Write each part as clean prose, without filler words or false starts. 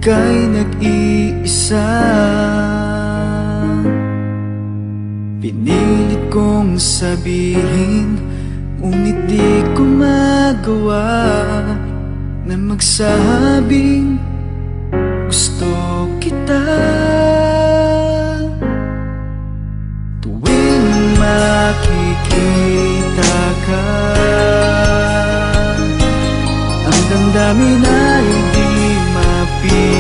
ika'y nag-iisa. Pinilit kong sabihin, ngunit di ko magawa na magsabing gusto kita. Tuwing makikita ka, ang damdamin ay di mapigilan.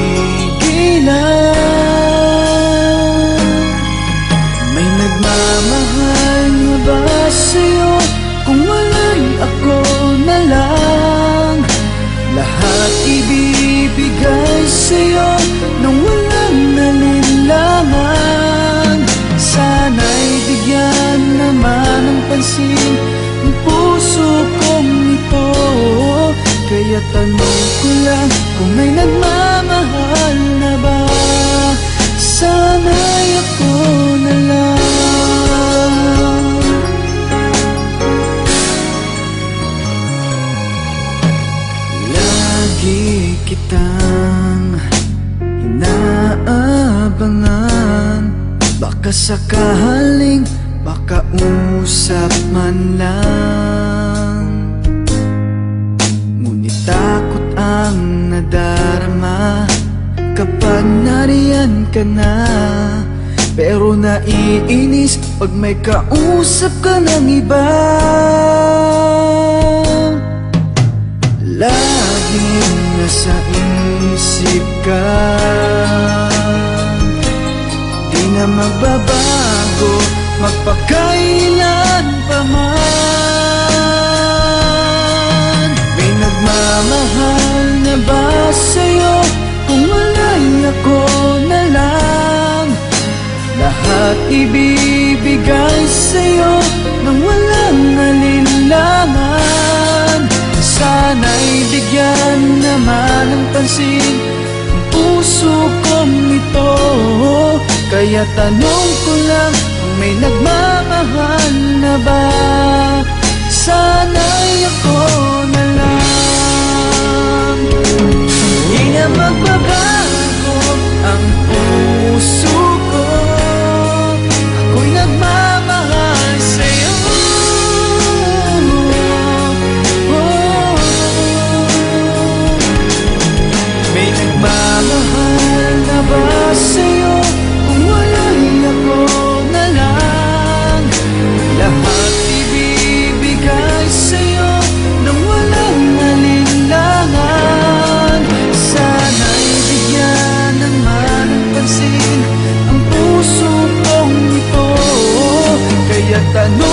May nagmamahal na ba sa'yo? Kung wala'y ako na lang, lahat ibibigay sa'yo nang walang nalinlangan. Sana'y bigyan naman ng pansin ang puso kong ito. Kaya tanong ko lang kung may nagmamahal na ba, sana'y ako na lang. Lagi kitang inaabangan, baka sakaling makausap man lang. Ngunit takot ang nadarama kapag nariyan ka na. Pero naiinis pag may kausap ka ng iba. Laging nasa isip ka, di na magbabago magpakailan pa man. May nagmamahal na ba sa'yo? Kung wala'y ako na lang, lahat ibibigay sa'yo nang walang nalinlangan. Sana'y bigyan naman ng pansin ang puso kong ito. Kaya tanong ko lang kung may nagmamahal na ba, sana'y ako na lang. Hindi na magbabago ang puso ko, ako'y nagmamahal sa'yo. May nagmamahal na ba sa'yo? Kung wala'y ako na lang, lahat ibibigay sa'yo nang walang nalinlangan. Sana'y bigyan naman ng pansin ang puso kong ito. Kaya tanong